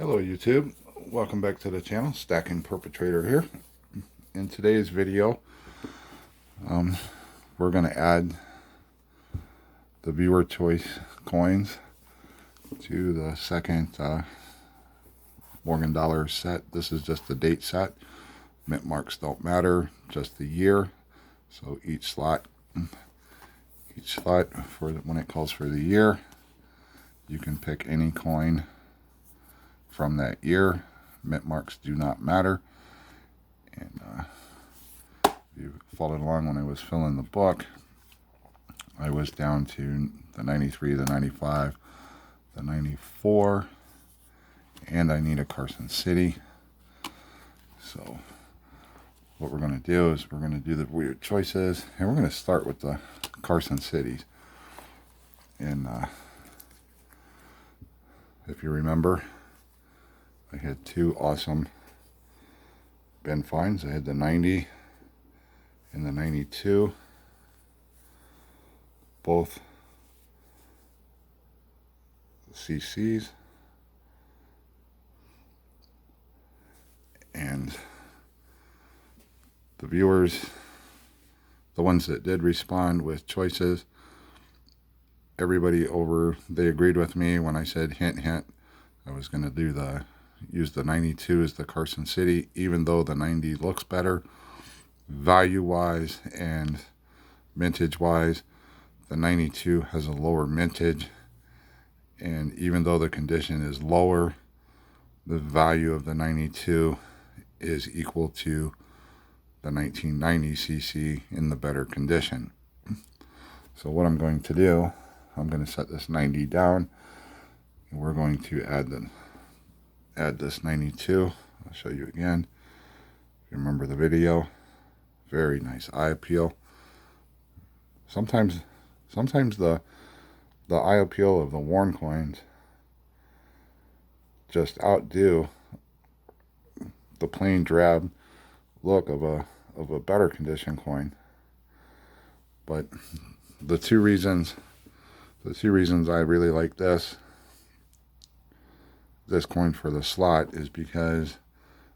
Hello YouTube, welcome back to the channel. Stacking Perpetrator here. In today's video, we're going to add the viewer choice coins to the second Morgan dollar set. This is just the date set. Mint marks don't matter, just the year. So each slot for when it calls for the year, you can pick any coin from that year. Mint marks do not matter. And if you followed along when I was filling the book, I was down to the 93, the 95, the 94, and I need a Carson City. So what we're going to do is we're going to do the weird choices, and we're going to start with the Carson Cities. And if you remember, I had two awesome bin finds. I had the 90 and the 92, both CCs, and the viewers, the ones that did respond with choices, everybody over, they agreed with me when I said hint hint I was going to do use the 92 as the Carson City, even though the 90 looks better value wise and mintage wise. The 92 has a lower mintage, and even though the condition is lower, the value of the 92 is equal to the 1990 CC in the better condition. So what I'm going to do, I'm going to set this 90 down, and we're going to add this 92. I'll show you again. If you remember the video, very nice eye appeal. Sometimes the eye appeal of the worn coins just outdo the plain drab look of a better condition coin. But the two reasons I really like this coin for the slot is because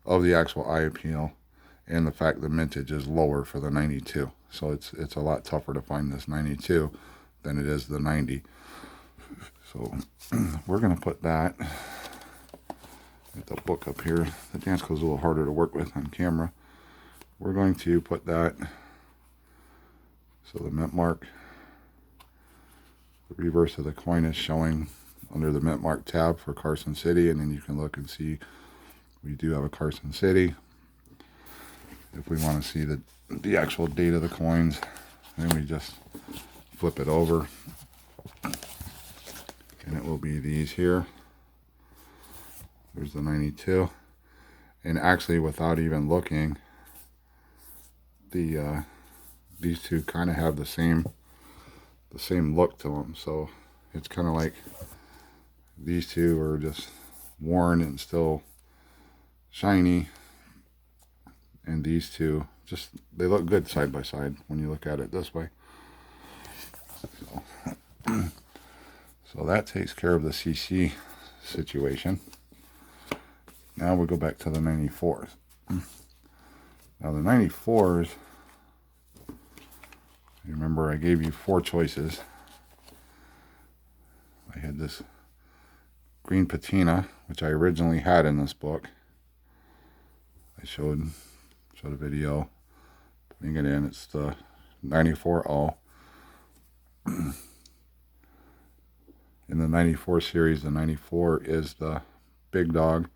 of the actual eye appeal and the fact the mintage is lower for the 92. So it's a lot tougher to find this 92 than it is the 90. So we're going to put that, get the book up here. The dance goes a little harder to work with on camera. We're going to put that, so the mint mark, the reverse of the coin is showing under the mint mark tab for Carson City, and then you can look and see we do have a Carson City. If we want to see the actual date of the coins, then we just flip it over, and it will be these here. There's the 92, and actually without even looking, these two kind of have the same look to them. So it's kind of like these two are just worn and still shiny, and these two just, they look good side by side when you look at it this way. So that takes care of the CC situation. Now we'll go back to the 94s. Now the 94s, you remember I gave you four choices. I had this green patina, which I originally had in this book. I showed a video putting it in. It's the 94O. In the 94 series, the 94 is the big dog,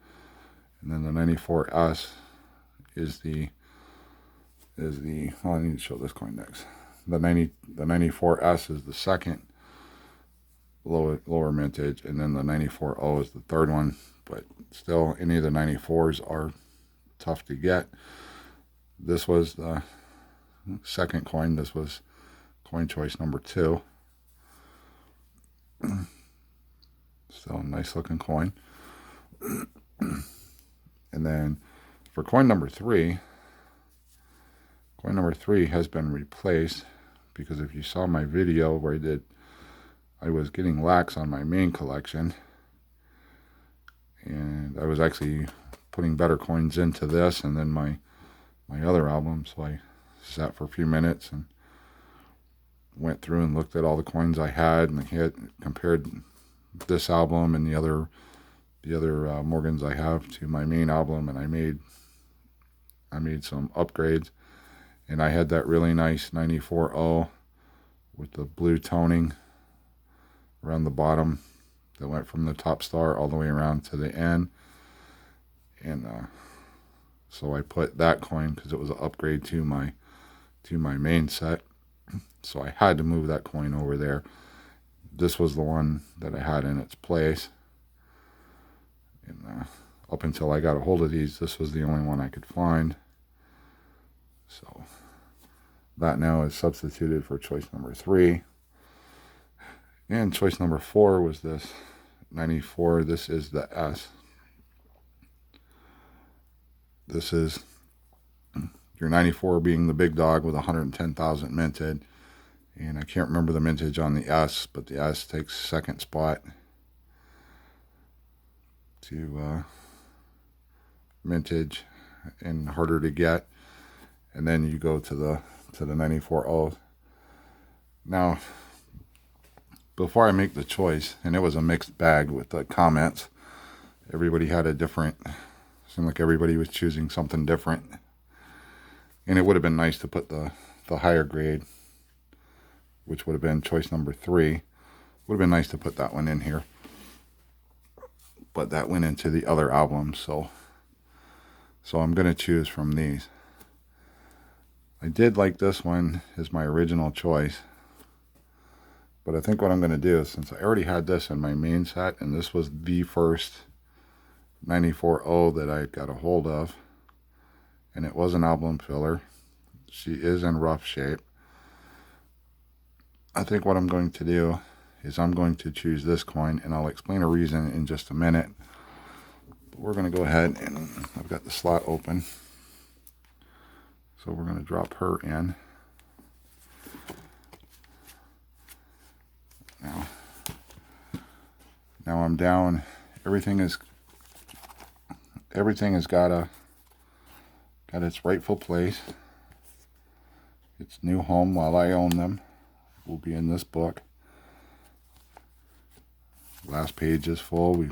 and then the 94S is the oh, I need to show this coin next. The 94S is the second lower mintage, and then the 94O is the third one. But still, any of the 94s are tough to get. This was the second coin. This was coin choice number 2. Still a nice looking coin. And then for coin number 3 has been replaced, because if you saw my video where I was getting lax on my main collection, and I was actually putting better coins into this and then my other album. So I sat for a few minutes and went through and looked at all the coins I had, and compared this album and the other Morgans I have to my main album, and I made some upgrades. And I had that really nice 94O with the blue toning around the bottom that went from the top star all the way around to the end. And so I put that coin because it was an upgrade to my main set. So I had to move that coin over there. This was the one that I had in its place. And up until I got a hold of these, this was the only one I could find. So that now is substituted for choice number 3. And choice number 4 was this 94. This is the S. This is your 94 being the big dog with 110,000 minted. And I can't remember the mintage on the S, but the S takes second spot to mintage and harder to get. And then you go to the 94O. Now, before I make the choice, and it was a mixed bag with the comments, everybody had a different, seemed like everybody was choosing something different. And it would have been nice to put the higher grade, which would have been choice number 3. Would have been nice to put that one in here. But that went into the other album, so I'm going to choose from these. I did like this one as my original choice. But I think what I'm going to do is, since I already had this in my main set, and this was the first 94O that I got a hold of, and it was an album filler. She is in rough shape. I think what I'm going to do is I'm going to choose this coin, and I'll explain a reason in just a minute. But we're going to go ahead, and I've got the slot open. So we're going to drop her in. Now I'm down. Everything has got its rightful place. Its new home while I own them will be in this book. Last page is full.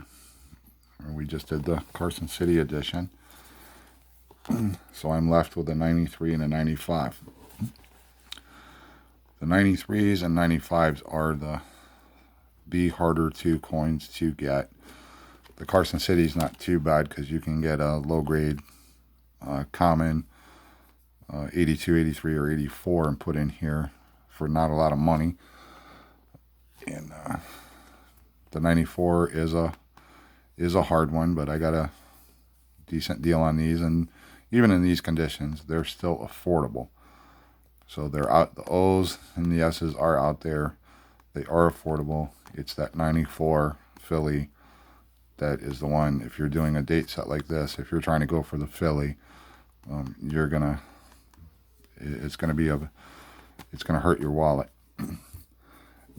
We just did the Carson City edition. So I'm left with a 93 and a 95. The 93s and 95s are the harder 2 coins to get. The Carson City is not too bad because you can get a low grade common 82, 83, or 84 and put in here for not a lot of money. And the 94 is a hard one, but I got a decent deal on these, and even in these conditions, they're still affordable. So they're out. The O's and the S's are out there. They are affordable. It's that 94 Philly that is the one. If you're doing a date set like this, if you're trying to go for the Philly, it's gonna hurt your wallet.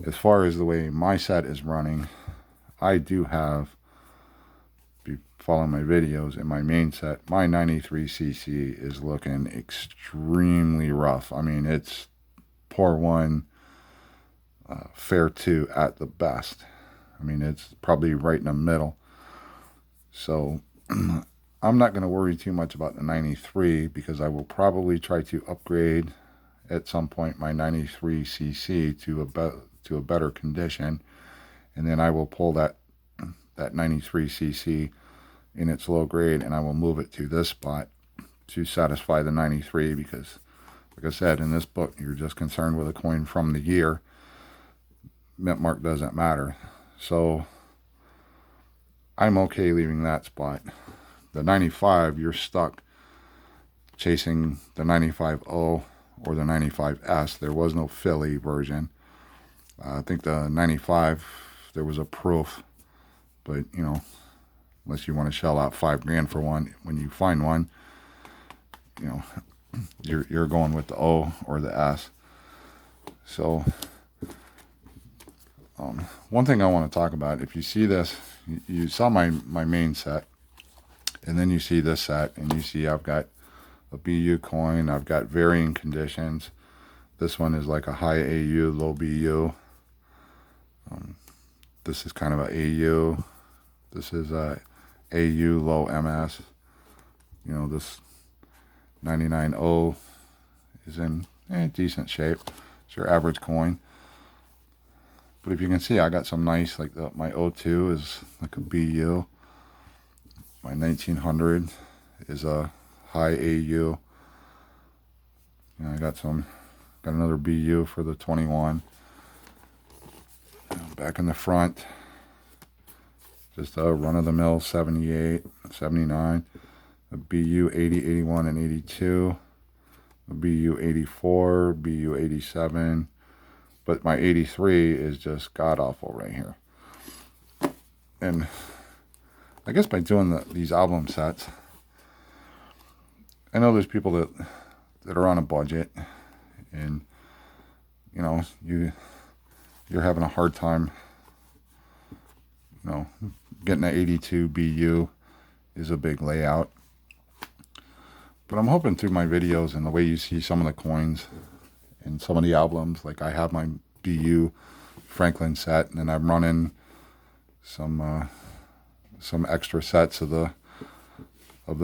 As far as the way my set is running, I do have, if you follow my videos, in my main set, my 93cc is looking extremely rough. I mean, it's poor 1, fair 2 at the best. I mean, it's probably right in the middle. So I'm not going to worry too much about the 93 because I will probably try to upgrade at some point my 93cc to a better condition, and then I will pull that 93cc in its low grade, and I will move it to this spot to satisfy the 93, because like I said, in this book you're just concerned with a coin from the year. Mint mark doesn't matter. So I'm okay leaving that spot. The 95, you're stuck chasing the 95O or the 95S. There was no Philly version. I think the 95, there was a proof, but you know, unless you want to shell out $5,000 for one, when you find one, you know, you're going with the O or the S. So one thing I want to talk about, if you see this, you saw my main set, And then you see this set, and you see I've got a BU coin. I've got varying conditions. This one is like a high AU, low BU. This is kind of a AU. This is a AU, low MS. You know, this 99O is in decent shape. It's your average coin. But if you can see, I got some nice, like my O2 is like a BU. My 1900 is a high AU. I got another BU for the 21. Back in the front, just a run-of-the-mill 78, 79, a BU 80, 81, and 82, a BU 84, BU 87, but my 83 is just god-awful right here. And I guess by doing these album sets, I know there's people that are on a budget, and you know, you're having a hard time, you know, getting an 82 BU is a big layout. But I'm hoping through my videos and the way you see some of the coins and some of the albums, like I have my BU Franklin set, and then I'm running some extra sets of the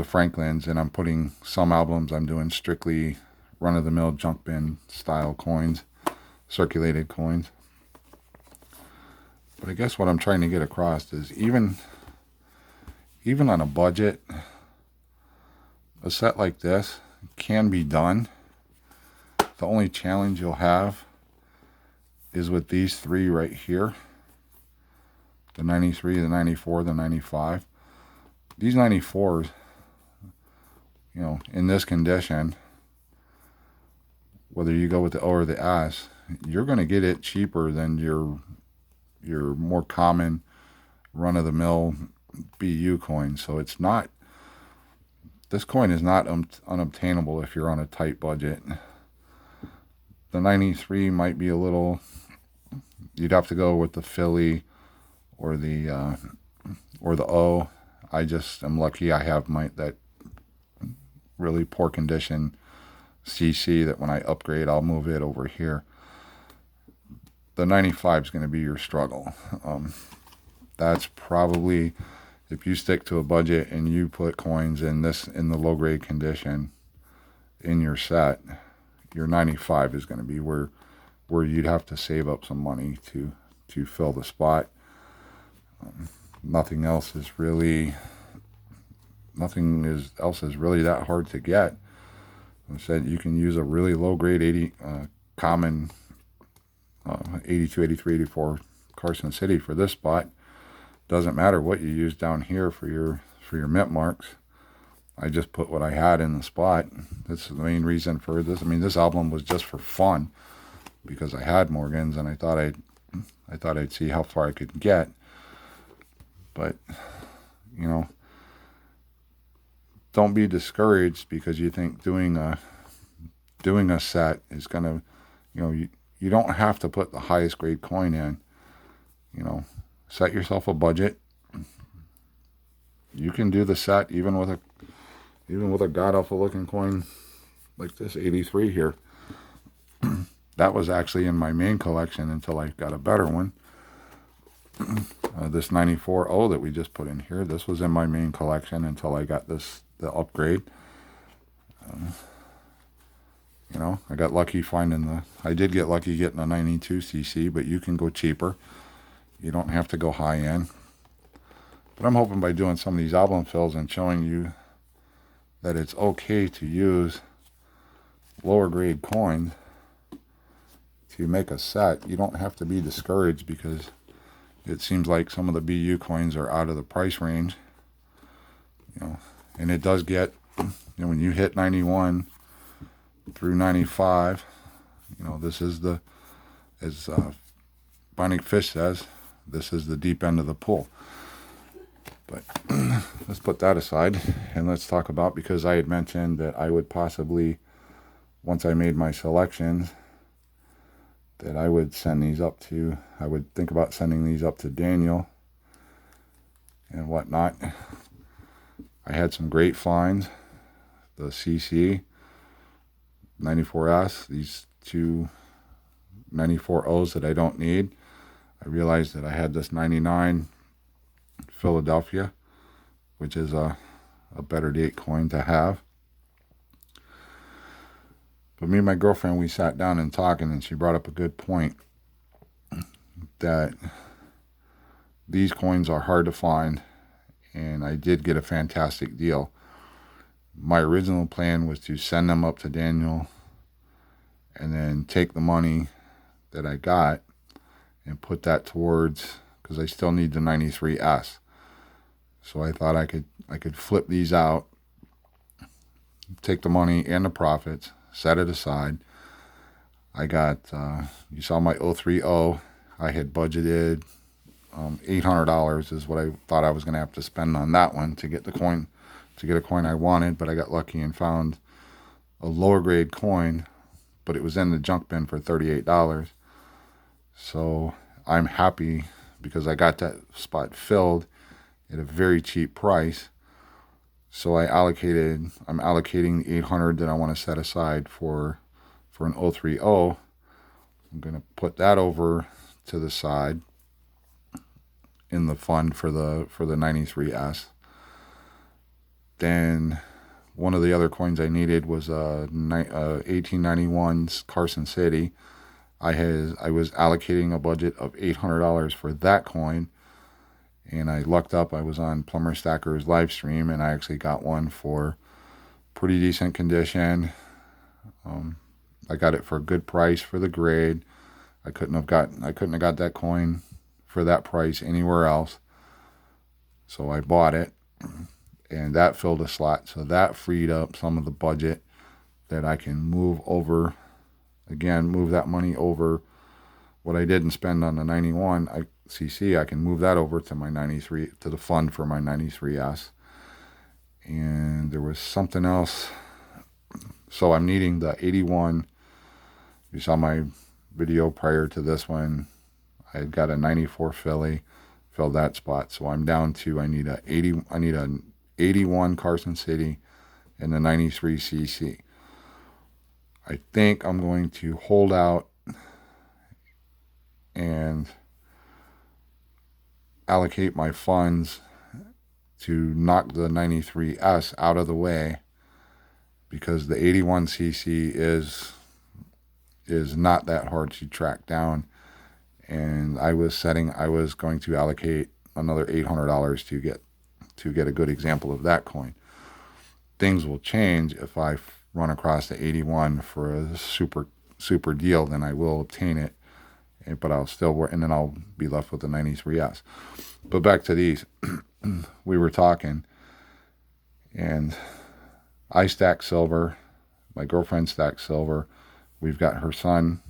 Franklins, and I'm putting some albums, I'm doing strictly run-of-the-mill junk bin style coins, circulated coins. But I guess what I'm trying to get across is even on a budget, a set like this can be done. The only challenge you'll have is with these three right here. The 93, the 94, the 95. These 94s, you know, in this condition, whether you go with the O or the S, you're going to get it cheaper than your more common run-of-the-mill BU coin. So it's not, this coin is not unobtainable if you're on a tight budget. The 93 might be a little, you'd have to go with the Philly or the O. I just am lucky I have that really poor condition CC that when I upgrade, I'll move it over here. The 95 is going to be your struggle. That's probably, if you stick to a budget and you put coins in the low grade condition in your set, your 95 is going to be where you'd have to save up some money to fill the spot. Nothing else is really that hard to get. I said you can use a really low grade 80 common 82, 83, 84 Carson City for this spot. Doesn't matter what you use down here for your mint marks. I just put what I had in the spot. That's the main reason for this. I mean, this album was just for fun because I had Morgans and I thought I'd see how far I could get. But you know, don't be discouraged because you think doing a set is gonna, you know, you don't have to put the highest grade coin in. You know, set yourself a budget. You can do the set even with a god awful looking coin like this 83 here. That was actually in my main collection until I got a better one. This 94O that we just put in here, this was in my main collection until I got the upgrade. You know, I got lucky I did get lucky getting a 92cc, but you can go cheaper. You don't have to go high end. But I'm hoping by doing some of these album fills and showing you that it's okay to use lower grade coins to make a set. You don't have to be discouraged because it seems like some of the BU coins are out of the price range. You know, and it does get, you know, when you hit 91 through 95, you know, this is as Bonnie Fish says, this is the deep end of the pool. But let's put that aside and let's talk about, because I had mentioned that I would possibly, once I made my selections, that I would send these up to, I would think about sending these up to Daniel and whatnot. I had some great finds. The CC 94S, these two 94Os that I don't need. I realized that I had this 99 Philadelphia, which is a better date coin to have. But me and my girlfriend, we sat down and talking, and she brought up a good point that these coins are hard to find, and I did get a fantastic deal. My original plan was to send them up to Daniel and then take the money that I got and put that towards, because I still need the 93S. So I thought I could flip these out, take the money and the profits, set it aside. I got, you saw my 030. I had budgeted $800 is what I thought I was going to have to spend on that one to get the coin, to get a coin I wanted, but I got lucky and found a lower grade coin, but it was in the junk bin for $38. So I'm happy because I got that spot filled at a very cheap price. So I'm allocating the 800 that I want to set aside for an 030. I'm going to put that over to the side in the fund for the 93S. Then one of the other coins I needed was 1891's Carson City. I was allocating a budget of $800 for that coin, and I lucked up. I was on Plumber Stacker's live stream, and I actually got one for pretty decent condition. I got it for a good price for the grade. I couldn't have got that coin for that price anywhere else. So I bought it, and that filled a slot. So that freed up some of the budget that I can move over. Again, move that money over. What I didn't spend on the 91 CC, I can move that over to my 93, to the fund for my 93S. And there was something else. So I'm needing the 81. You saw my video prior to this one. I had got a 94 Philly, filled that spot. So I'm down to, I need an 81 Carson City and the 93 CC. I think I'm going to hold out and allocate my funds to knock the 93S out of the way, because the 81 CC is not that hard to track down, and I was going to allocate another $800 to get a good example of that coin. Things will change if I run across the 81 for a super deal, then I will obtain it, but I'll still work, and then I'll be left with the 93S. But back to these, we were talking, and I stack silver, my girlfriend stacks silver, we've got her son,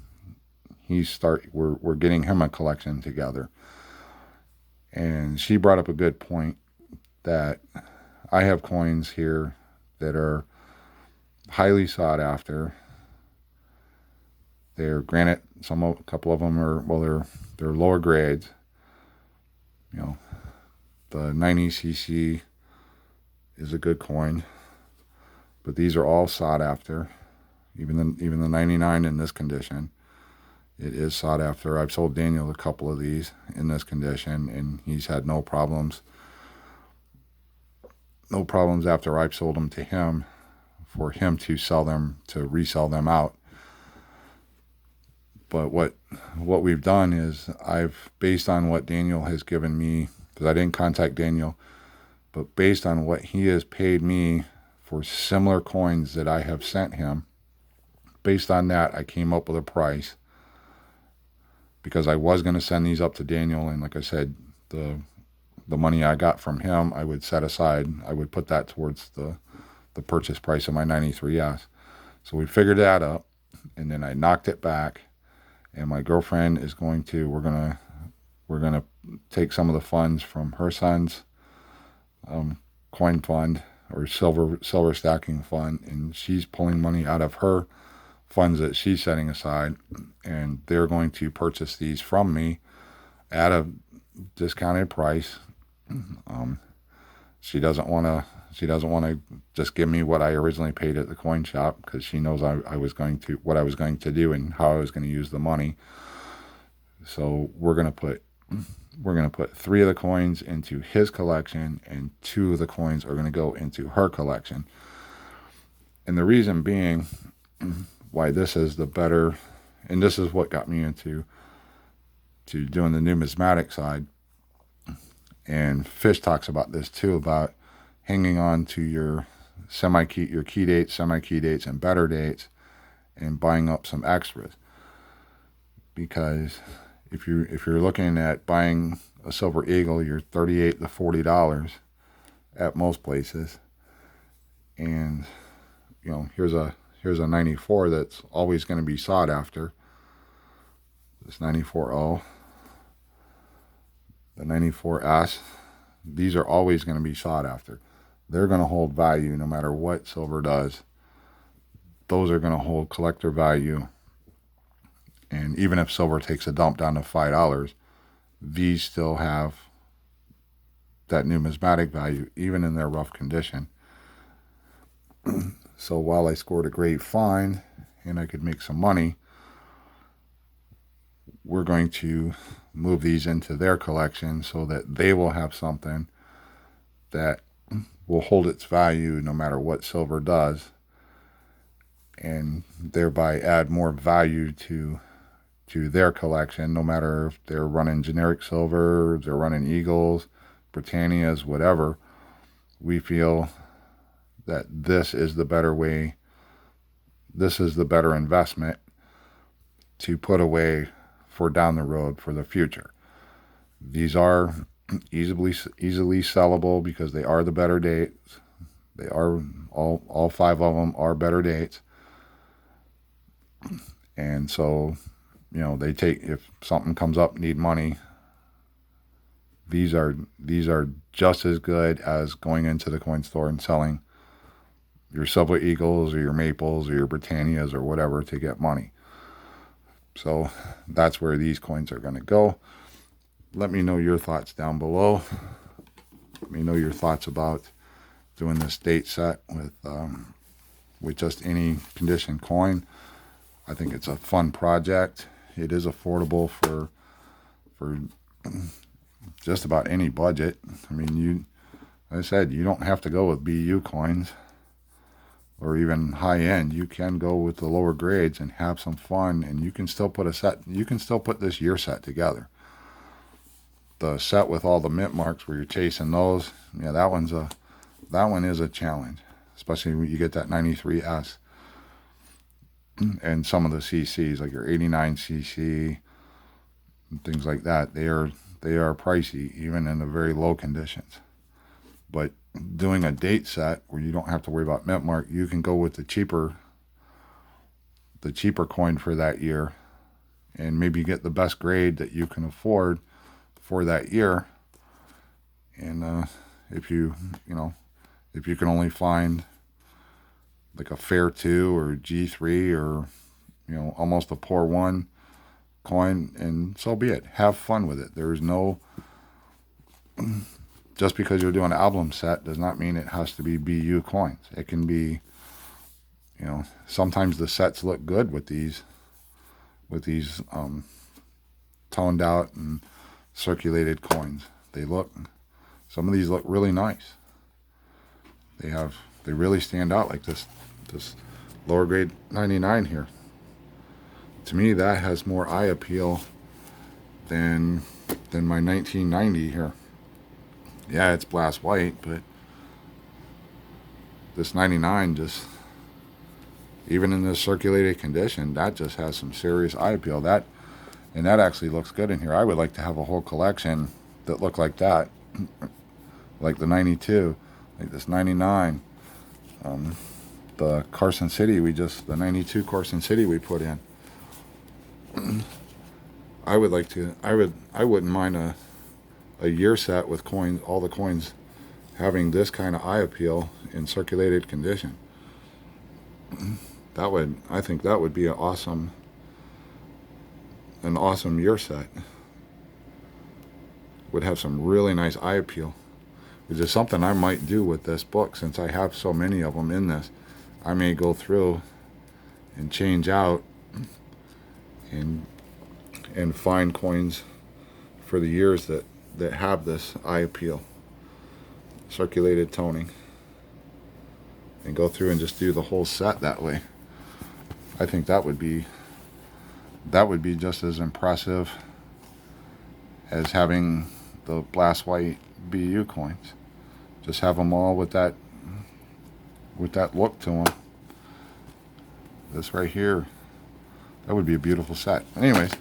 we're getting him a collection together, and she brought up a good point that I have coins here that are highly sought after. They're granted, a couple of them are, well, they're lower grades. You know, the 90cc is a good coin, but these are all sought after. Even the 99 in this condition, it is sought after. I've sold Daniel a couple of these in this condition, and he's had no problems. No problems after I've sold them to him, for him to resell them out. But what we've done is, based on what Daniel has given me, because I didn't contact Daniel, but based on what he has paid me for similar coins that I have sent him, based on that, I came up with a price, because I was going to send these up to Daniel, and like I said, the money I got from him, I would set aside. I would put that towards the purchase price of my 93S. So we figured that out, and then I knocked it back, and my girlfriend is we're gonna take some of the funds from her son's coin fund, or silver stacking fund, and she's pulling money out of her funds that she's setting aside, and they're going to purchase these from me at a discounted price. She doesn't want to She doesn't want to just give me what I originally paid at the coin shop, because she knows I was going to, what I was going to do and how I was going to use the money. So we're going to put 3 of the coins into his collection, and 2 of the coins are going to go into her collection. And the reason being why this is the better, and this is what got me into doing the numismatic side. And Fish talks about this too, about hanging on to your key dates, semi-key dates, and better dates, and buying up some extras. Because if you're looking at buying a silver eagle, you're $38 to $40 at most places. And here's a 94 that's always going to be sought after. This 94O, the 94S, these are always going to be sought after. They're going to hold value no matter what silver does. Those are going to hold collector value. And even if silver takes a dump down to $5, these still have that numismatic value, even in their rough condition. So while I scored a great find and I could make some money, we're going to move these into their collection so that they will have something that will hold its value no matter what silver does, and thereby add more value to their collection, no matter if they're running generic silver, they're running Eagles, Britannias, whatever. We feel that this is the better way, this is the better investment to put away for down the road for the future. These are easily sellable because they are the better dates. They are all 5 of them are better dates. And so, they take, if something comes up, need money, these are just as good as going into the coin store and selling your Silver Eagles or your Maples or your Britannias or whatever to get money. So that's where these coins are going to go. Let me know your thoughts down below. Let me know your thoughts about doing this date set with just any condition coin. I think it's a fun project. It is affordable for just about any budget. I mean, like I said, you don't have to go with BU coins or even high end. You can go with the lower grades and have some fun, and you can still put this year set together. The set with all the mint marks where you're chasing those, yeah, that one is a challenge, especially when you get that 93S and some of the CCs, like your 89 CC and things like that. They are pricey even in the very low conditions. But doing a date set where you don't have to worry about mint mark, you can go with the cheaper coin for that year, and maybe get the best grade that you can afford for that year. And if you can only find like a Fair 2 or G3 or almost a Poor 1 coin, and so be it. Have fun with it. There is no, just because you're doing an album set does not mean it has to be BU coins. It can be, sometimes the sets look good with these toned out and circulated coins. Some of these look really nice. They really stand out, like this lower grade 99 here. To me, that has more eye appeal than my 1990 here. Yeah, it's blast white, but this 99 just, even in this circulated condition, that just has some serious eye appeal. That actually looks good in here. I would like to have a whole collection that look like that, like the 92, like this 99, the Carson City the 92 Carson City we put in. I wouldn't mind a year set with coins, all the coins having this kind of eye appeal in circulated condition. I think that would be an awesome year set. Would have some really nice eye appeal. It's just something I might do with this book, since I have so many of them in this. I may go through and change out and find coins for the years that have this eye appeal, circulated toning, and go through and just do the whole set that way. I think that would be just as impressive as having the blast white BU coins. Just have them all with that look to them. This right here, that would be a beautiful set. Anyways,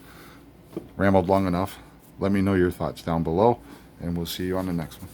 rambled long enough. Let me know your thoughts down below, and we'll see you on the next one.